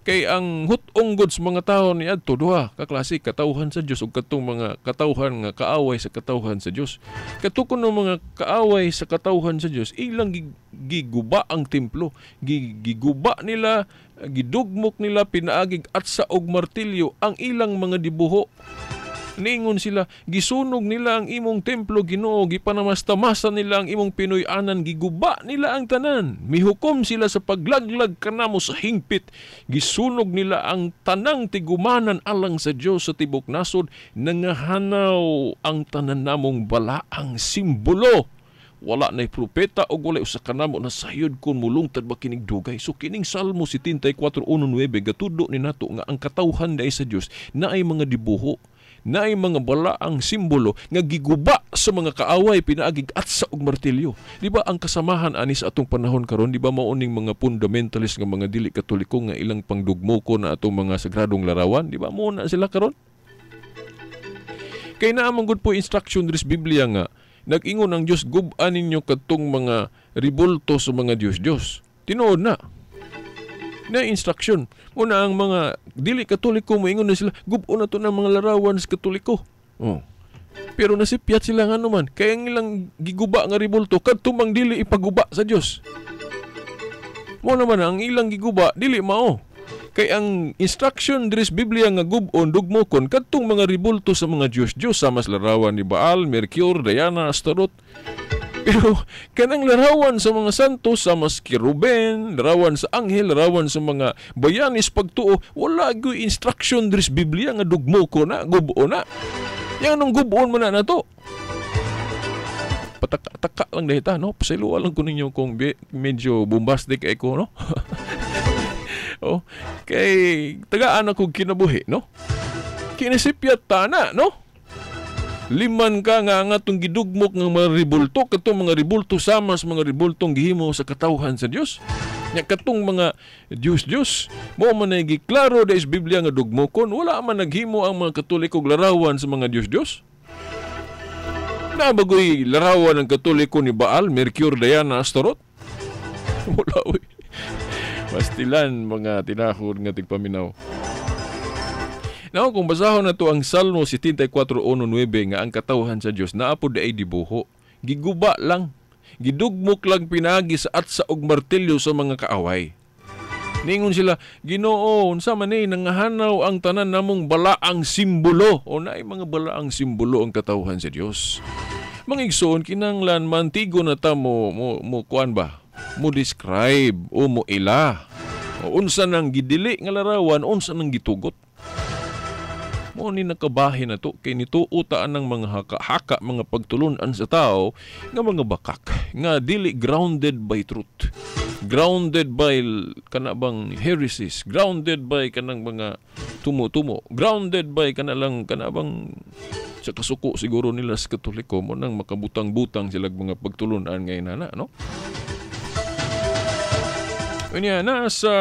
Kay ang hutong goods mga tao ni adto duha ka klase katawhan sa Dios ug katong mga katawhan nga kaaway sa katawhan sa Dios. Katukon ng mga kaaway sa katawhan sa Dios, ilang giguba ang templo, giguba nila, gidugmok nila pinaagig atsa og martilyo ang ilang mga dibuho. Niingon sila, gisunog nila ang imong templo, Ginoo, gipanamasta-masa nila ang imong Pinoy-anan, giguba nila ang tanan. Mihukom sila sa paglaglag kanamo sa hingpit. Gisunog nila ang tanang tigumanan alang sa Dios sa tibok nasod. Nangahanaw ang tanan namong balaang simbolo. Wala na'y propeta o wala usa kanamo na sayod kung mulungtad ba kining dugay. So kining Salmo 74:1-9 gatudo ni nato nga ang katawhan dai sa Dios naay mga dibuho, naay mga balaang simbolo nga giguba sa mga kaaway pinaagig atsa og martilyo. Di ba ang kasamahan ani sa atong panahon karon, di ba mauning mga fundamentalist nga mga dili Katoliko nga ilang pangdugmoko na atong mga sagradong larawan, di ba mo na sila karon? Kay naamang gud po instruction diri sa Biblia nga nag-ingon ang Dios, gub-an ninyo katong mga ribulto sa mga Diyos-Diyos. Tinuod na. Na instruction. Una ang mga dili Katoliko, moingon na sila, gub-on na to ng mga larawan sa Katoliko. Pero nasipyat sila nga naman. Kaya ang ilang giguba nga ribulto, kadtumang dili ipaguba sa Diyos. Mo naman ang ilang giguba, dili mao. Kay ang instruction diri sa Biblia nga gub-on dugmokon kadtong mga ribulto sa mga Diyos-Diyos sa mas larawan ni Baal, Mercury, Diana, Astaroth. Pero kanang larawan sa mga santos sa mas Ruben, larawan sa anghel, larawan sa mga bayanis pagtuo, wala gyud instruction diri sa Biblia nga dugmokon na, gub-on na. Yang nung gub-on man na to. Pataka-taka lang dahita, no? Pasayloa lang ko ninyo kung medyo bombastic ay ko, no? Kay tagaan ako kinabuhi, no? Kinisipyat ta na, no? Liman ka nga ang atong gidugmok ng mga ribulto, katong mga ribulto sama sa mga ribultong gihimo sa katawhan sa Dios. Nya katong mga Diyos, mo man ay giklaro da is Biblia nga dugmokon, wala man naghimo ang mga Katoliko larawan sa mga Diyos. Nabagoy larawan ng Katoliko ni Baal, Mercury, Diana, Astaroth. Wala uy. Pastilan mga tinahod nga tigpaminaw. Now, kung basahon na to ang Salmo 74:1-9 nga ang katawhan sa Dios naapod ay dibuho, giguba lang, gidugmok lang pinagi sa atsa og martilyo sa mga kaaway. Ningon sila, Ginoo, unsa man ni nangahanaw ang tanan namong balaang simbolo o naay mga balaang simbolo ang katawhan sa Dios. Mangigsoon kinanglan mantigo na ta mo kuan ba? Mo describe o mo ila. O unsa nang gidili nga larawan, unsa nang gitugot. Mo ni nakabahin na to kay nituutaan ng mga haka mga pagtulunan sa tao nga mga bakak nga dili grounded by truth, grounded by kanabang heresies, grounded by kanang mga tumo-tumo, grounded by kanabang sa kasuko siguro nila sa Katoliko mo nang makabutang-butang sila mga pagtulunan ngayon na, no? Unya nasa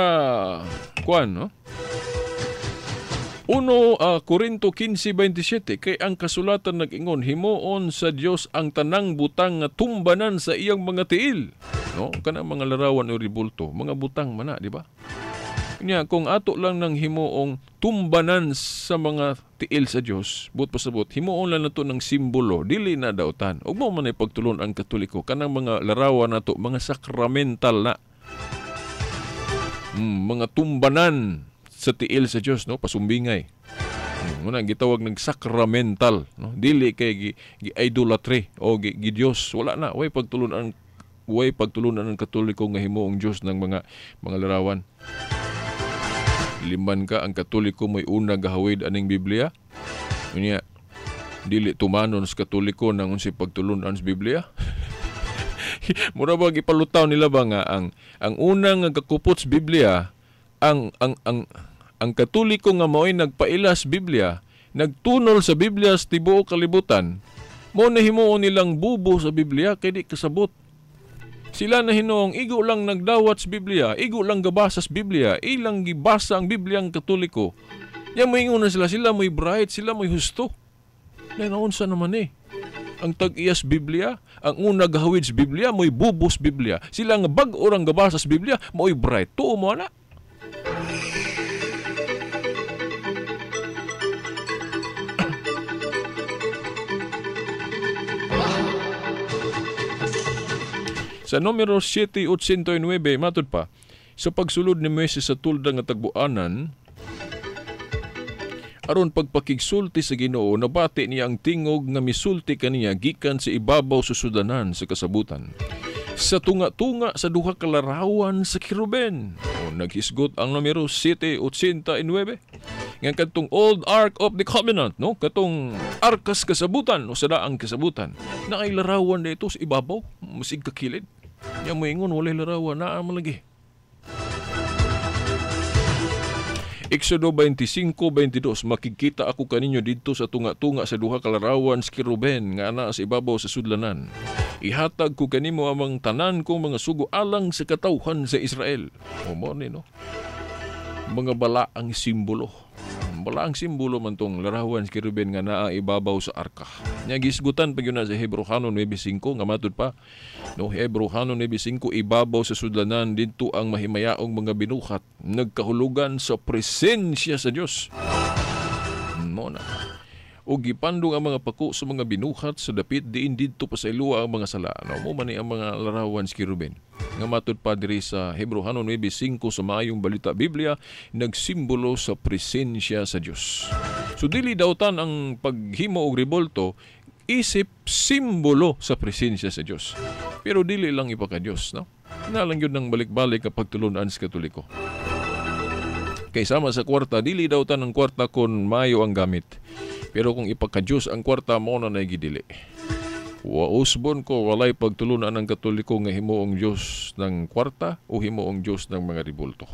kuan, no? 1 Korinto 15:27 kay ang kasulatan nag-ingon himuon sa Dios ang tanang butang nga tumbanan sa iyang mga tiil, no? Kanang mga larawan o ribulto, mga butang mana, di ba? Nya kung ato lang nang himuong tumbanan sa mga tiil sa Dios, but pasabot himuon lang nato ng simbolo, dili na dautan. Ug mo man ay pagtulon ang Katoliko kanang mga larawan nato, mga sakramental na mga tumbanan sa tiil sa Dios, no, pasumbingay. Muna gitawag ng sacramental, no, dili kay idolatry o gi Dios, wala na way pagtulunan ng Katoliko nga himuong Dios ng mga larawan. Liman ka ang Katoliko mo'y una gahawid aning Biblia. Unya dili tumanon sa Katoliko nang unsay pagtulunan sa Biblia. Mura ba gipalutaw nila ba nga ang unang nga kakupot sa Biblia, ang Katoliko nga mao'y nagpailas Biblia, nagtunol sa Biblia sa tibuok kalibutan, mo na himuon nilang bubo sa Biblia kay di kasabot. Sila na hinoong igo lang nagdawat sa Biblia, igo lang gabasa sa Biblia, ilang gibasa ang Biblia ang Katoliko. Yang moingon na sila mo'y bright, sila mo'y husto. Naunsa naman ang tag-iyas Biblia, ang una gahawid sa Biblia, mo'y bubos Biblia. Sila nga bag-orang gabasa sa Biblia, mo'y bright. Tuo mo na. Sa numero 789, matod pa, sa pagsulod ni Moises sa tulda nga tagbuanan, aron pagpakigsulti sa Ginoo, nabati niya ang tingog nga misulti kaniya gikan sa ibabaw susudanan sa kasabutan. Sa tunga-tunga sa duha ka larawan sa kiruben. Naghisgot ang numero 789. Nga katong Old Ark of the Covenant, no? Katong arkas kasabutan o sadaang kasabutan. Na ay larawan dito sa ibabaw, musig kakilid. Yang moingon walay larawan na malagi. Exodo 25:22, makikita ako kaninyo dito sa tunga-tunga sa duha ka larawan sa kiruben nga ana sa ibabaw sa sudlanan. Ihatag ko kanimo amang tanan kong mga sugo alang sa katawhan sa Israel. O mo ni, no? Mga balaang simbolo. Balaang simbolo man tong larawan sa kiruben nga naa ibabaw sa arka. Nya gisgutan pag yun na sa Hebrewano 9:5 nga matud pa. No, Hebrewano 9:5, ibabaw sa sudlanan dito ang mahimayaong mga binuhat nagkahulugan sa presensya sa Dios. Mo na. O gipandong ang mga pako sa mga binuhat sa dapit diin didto pa sa iluwa ang mga sala. No, mo man ang mga larawan sa kiruben. Nga matud pa diri sa Hebrewano 9:5 sa maayong balita Biblia, nagsimbolo sa presensya sa Dios. So dili dautan ang paghimo og rebolto isip simbolo sa presensya sa Dios. Pero dili lang ipaka-Dios, no? Nalang yun ng balik-balik kapag tulunan sa Katoliko. Kay sama sa kwarta, dili dautan ang kwarta kon mayo ang gamit. Pero kung ipaka-Dios ang kwarta, mo na nagidili. Wausbon ko walay pagtulunan ng Katoliko nga himuong Dios ng kwarta o himuong Dios ng mga ribulto.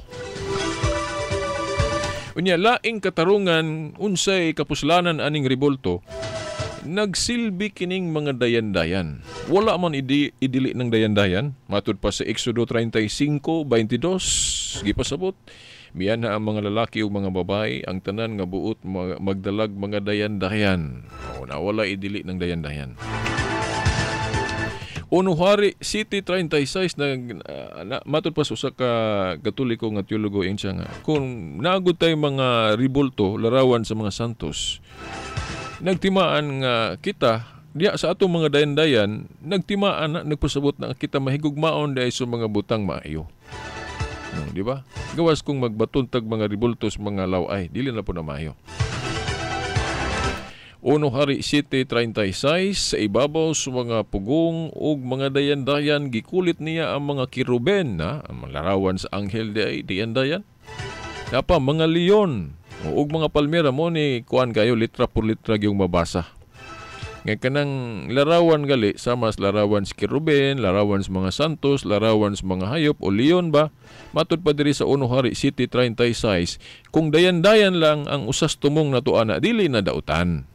Unya laing katarungan unsay kapuslanan aning ribulto, nagsilbi kining mga dayan-dayan. Wala man idili ng dayan-dayan. Matud pa sa Exodo 35:22, gipasabot, miyan na ang mga lalaki o mga babae, ang tanan nga buot magdalag mga dayan-dayan. O nawala idili ng dayan-dayan. Unuhari City 36 matud pa sa usa ka Katoliko nga teologo ing siya nga kung naagud tay mga ribulto larawan sa mga santos, nagtimaan nga kita diya sa atong mga dayan-dayan, nagtimaan na nagpasabot na kita mahigugmaon dahil sa mga butang maayo. Di ba? Gawas kung magbatuntag mga ribultos mga laway, dili na po na maayo. Unuhari City 36, sa ibabaw sa mga pugong ug mga dayan-dayan gikulit niya ang mga kiruben na ang larawan sa anghel di dayan-dayan. Apa mga leon ug mga palmera mo ni kuan kayo litra por litra yung mabasa. Nga kanang larawan gali sama sa larawan sa kiruben, larawan sa mga santos, larawan sa mga hayop o leon ba. Matud pa diri sa Unuhari City 36, kung dayan-dayan lang ang usas tumong natuana, dili na dautan.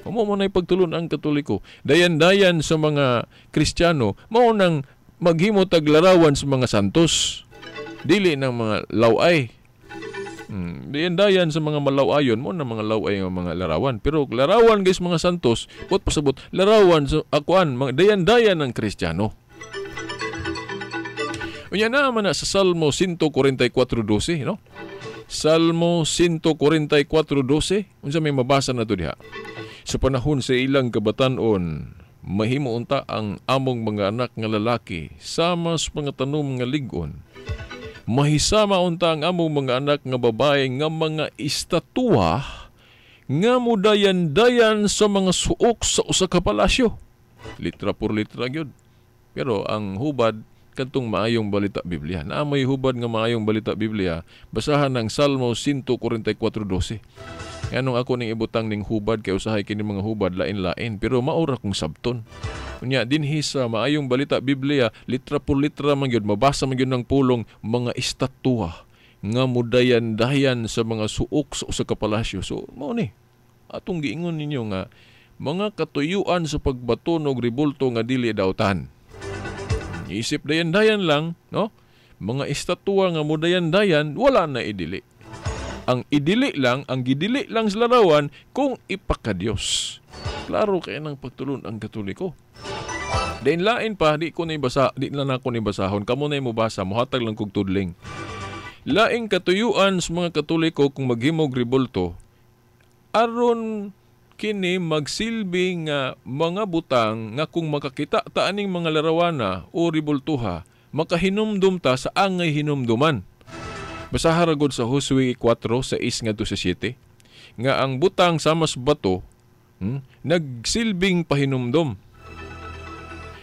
Mo na'y pagtulon ang Katoliko. Dayan-dayan sa mga Kristiyano, mao nang maghimo tag larawan sa mga santos. Dili ng mga laway. Dayan-dayan sa mga malawayon mo na mga laway ng mga larawan. Pero larawan guys mga santos, pot pasabot larawan sa akuan, mga dayan-dayan ng Kristiyano. Unya naman na sa Salmo 144:12, no? Salmo 144:12, unsa may mabasa na to diha. Sa panahon sa ilang kabatan-on, mahimo unta ang among mga anak nga lalaki sama sa mga tanom nga lig-on. Mahisama unta ang among mga anak nga babae nga mga istatwa nga mudayan-dayan sa mga suok sa usa ka palasyo. Litra por litra gyud. Pero ang hubad kadtong maayong balita Biblia. Na may hubad nga maayong balita Biblia, basahan ng Salmo 144:12. Anong ako ning ibutang ning hubad kay usahay kini mga hubad lain-lain pero maura kong sabton. Unya dinhi sa maayong balita Biblia, litra por litra man gyud mabasa man gyud ng pulong mga estatwa nga mudayan-dayan sa mga suok sa usa ka palasyo. So mao ni atong giingon ninyo nga mga katuyuan sa pagbaton og ribulto nga dili dautan. Isip dayan-dayan lang, no? Mga estatwa nga mudayan-dayan wala na idili. Ang idili lang, ang gidili lang sa larawan kung ipakadiyos. Klaro kaya ng pagtulon ang Katoliko. Dahil lain pa, di na ako ni basahon. Kamo na mo basa, muhatag lang kong tudling. Laing katuyuan sa mga Katoliko kung maghimog ribulto, aron kini magsilbing mga butang nga kung makakita taaning mga larawana o ribultuha, makahinumdum ta sa angay hinumduman. Basaha ragod sa Josue 4:6-7 nga ang butang sama sa bato nagsilbing pahinumdum.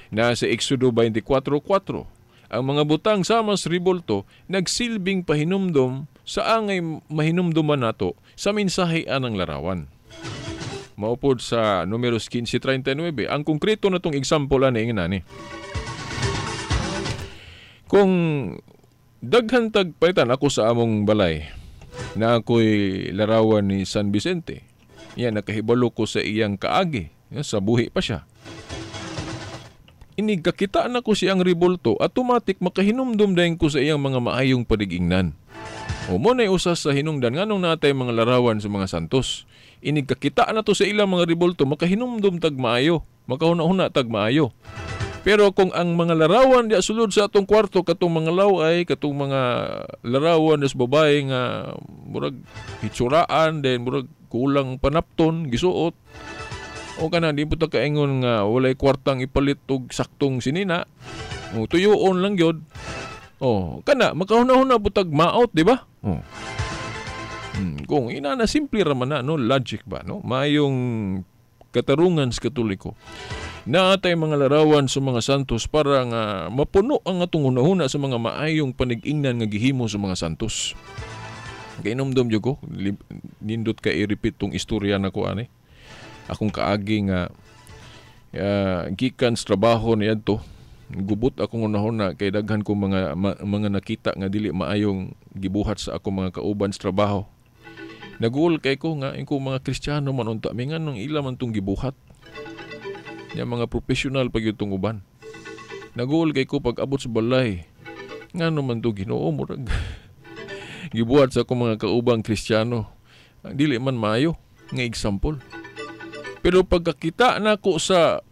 Na sa Exodo 24:4 ang mga butang sama sa ribulto nagsilbing pahinumdum sa angay mahinumduman nato sa mensahe anang larawan. Maupod sa Numeros 15:39 ang konkreto na tong example ani ingani. Kung daghan tag palitan ako sa among balay na ako'y larawan ni San Vicente. Yan, nakahibalo ko sa iyang kaagi. Sa buhi pa siya. Inigkakitaan ako siyang ribulto, automatic makahinumdum dahin ko sa iyang mga maayong padigingnan. O mo na usas sa hinungdan, nganong natay mga larawan sa mga santos. Inigkakitaan na to sa ilang mga ribulto, makahinumdum tag maayo. Makahuna-huna tag maayo. Pero kung ang mga larawan di sulod sa atong kwarto, katong mga laway, katong mga larawan des babae nga murag hitsuraan, then murag kulang panapton, gisuot, o kana di po ta kaingon nga walay kwartang ipalit og saktong sinina, o tuyoon lang gyud. O kana makahuna-huna butag maot, di ba? O. Kung ina na simple ra man na, no, logic ba, no? Mayong katarungan sa Katoliko. Naatay mga larawan sa mga santos para nga mapuno ang atong hunahuna sa mga maayong panigingnan nga gihimo sa mga santos. Kainomdom jud ko, nindot ka i-repeat tong istorya nako ani. Akong kaagi nga gikan sa trabaho niadto, gubot akong hunahuna kay daghan ko mga nakita nga dili maayong gibuhat sa akong mga kauban sa trabaho. Naguol kay ko nga ingko mga Kristiyano man unta mi nganong ila man tong gibuhat. Ya mga professional pag itong uban. Naguol kay ko pag abot sa balay. Ngano man to Ginoo murag gibuhat sa akong mga kaubang Kristiyano. Ang dili man maayo nga example. Pero pagkakita nako sa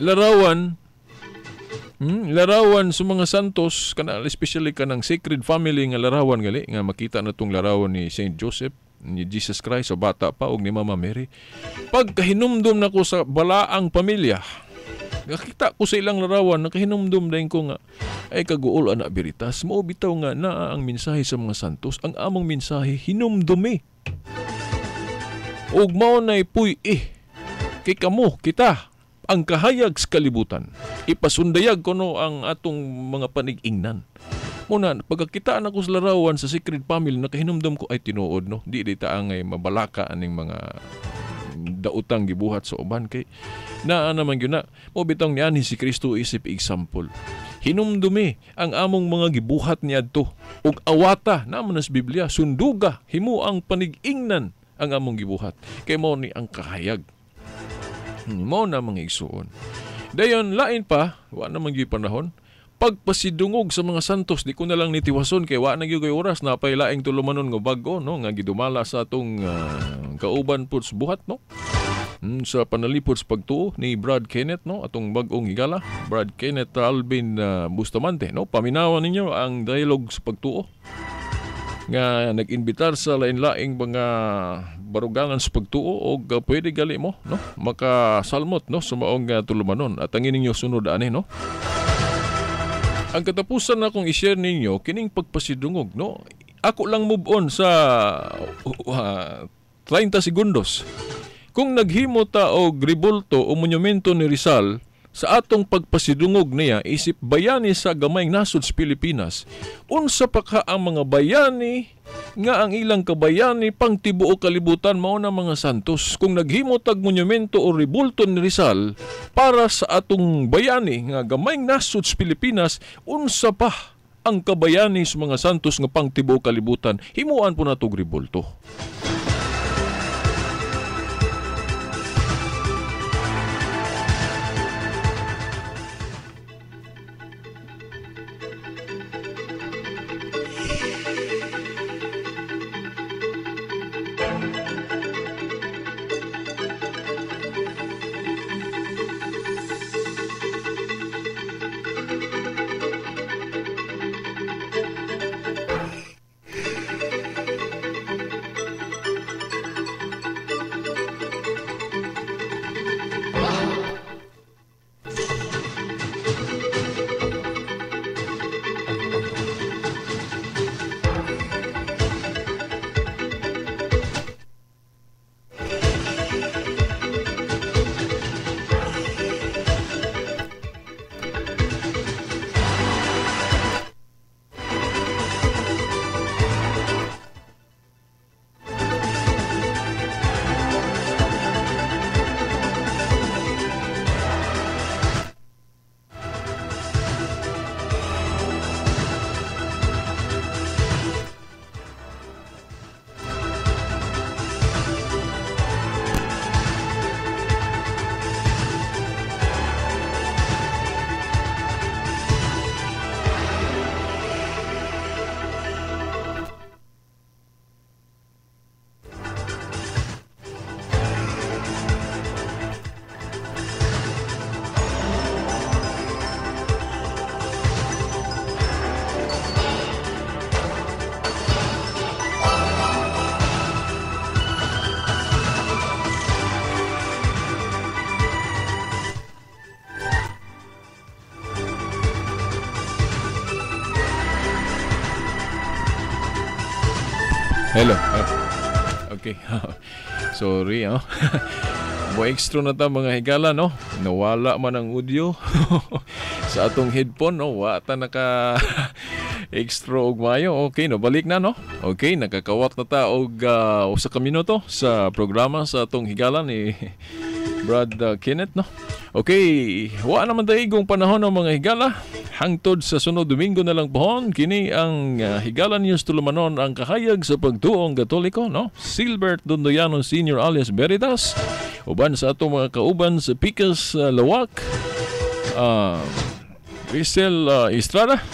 larawan sa mga santos kana especially kanang Sacred Family nga larawan gali nga makita na tong larawan ni Saint Joseph, ni Jesus Christ sa bata pa og ni Mama Mary. Pagkahinumdum nako sa balaang pamilya, nakita ko sa ilang larawan, nakahinumdum din ko nga ay kaguol ana biritas mao bitaw nga naa ang mensahe sa mga santos. Ang among mensahe hinumdumi. Og mao nay puy kay kamo kita ang kahayag sa kalibutan. Ipasundayag kuno ang atong mga panig-ingnan. Muna, pagkakita na ko sa larawan sa Sacred Family, nakahinumdum ko ay tinuod, no? Di ta angay mabalaka aning mga dautang gibuhat sa uban kay naa naman yun na. Mo bitong niyan si Kristo isip example. Hinumdumi ang among mga gibuhat niadto ug awata naman sa Biblia sunduga himo ang panig-ingnan ang among gibuhat. Kay mo ni ang kahayag. Mo na mga igsuon. Dayon lain pa, wa naman gyud panahon, pagpasidungog sa mga santos di ko na lang nitiwason kay wa na gyud kay oras na pay laing tulumanon nga bag-o no nga gidumala sa atong kauban pud sa buhat no. Sa panalipod sa pagtuo ni Brad Kenneth no atong bag-ong higala, Brad Kenneth Alvin Bustamante no. Paminawan ninyo ang dialogue sa pagtuo nga nag-imbitar sa lain-laing mga barugangan sa pagtuo o pwede gali mo no makasalmot no sa maong tulumanon at ang ininyo sunod ani no. Ang katapusan na akong i-share ninyo kining pagpasidungog no. Ako lang move on sa 30 segundos. Kung naghimo ta og rebulto o monumento ni Rizal sa atong pagpasidungog niya isip bayani sa gamayng nasod sa Pilipinas, unsa pa ka ang mga bayani nga ang ilang kabayani pang tibuok kalibutan mao na mga santos. Kung naghimo tag monumento o rebulto ni Rizal para sa atong bayani nga gamayng nasod sa Pilipinas, unsa pa ang kabayani sa mga santos nga pang tibuok kalibutan, himuan po nato og rebulto. Hello. Okay. Sorry, Mo extra na ta mga higala, no? Nawala man ang audio sa atong headphone, no? Wata naka extra og mayo. Okay, no? Balik na, no? Okay, nakakawat na ta og usa ka minuto sa programa sa atong higala ni Brad Kenneth, no? Okay, wa naman taigong panahon ng mga higala. hangtod sa sunod Domingo na lang pohon, kini ang Higala News Tulumanon ang kahayag sa pagtuong Katoliko, no? Silbert Dondoyano Sr. alias Veritas, uban sa atong mga kauban sa Picas, Lawak, Cristel Estrada,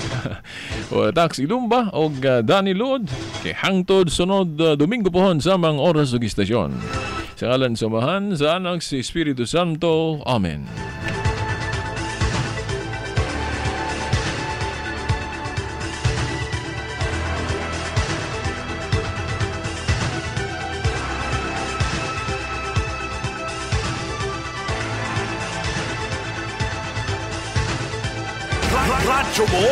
o Tax Ilumba, o Danny Lod, kay hangtod sunod Domingo pohon sa mga oras ug istasyon. Sa ngalan samahan sa anak si Espiritu Santo. Amen. Radyo mo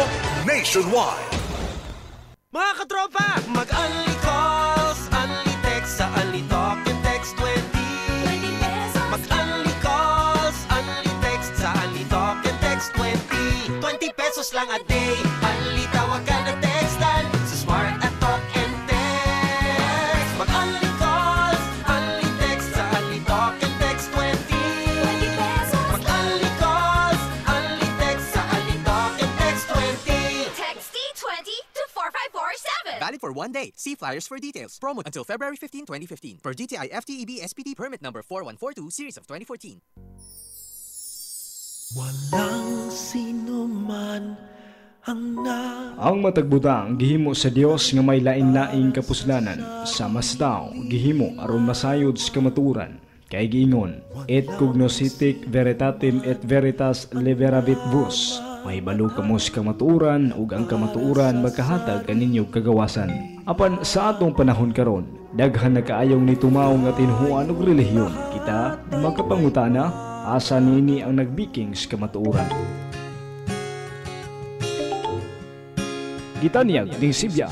nationwide. Mga katropa, mag-unli calls, unli text sa unli talk and text 20. Mag-unli calls, unli text sa unli talk and text 20. 20 pesos lang a day, unli tawag ka na textan sa Smart at Talk and Text. Mag-unli calls, unli text sa unli talk and text 20. Mag-unli calls, unli text sa unli talk and text 20. Text D20 to 4547. Valid for 1 day. See flyers for details. Promo until February 15, 2015. Per DTI FTEB SPT permit number 4142 series of 2014. Walang sino man Ang matagbutang gihimo sa Dios nga may lain-laing kapuslanan, sa mastaw gihimo aron masayod sa kamaturan. Kay giingon, et cognoscitic veritatem et veritas liberabit vos. May balo kamo sa kamaturan ug ang kamaturan magkahatag kaninyo kagawasan. Apan sa atong panahon karon, daghan na kaayong nitumaw nga tinhuan ug relihiyon. Kita makapangutana, asa nini ang nagbiking sa kamaturan. Gitanyag ni Sibya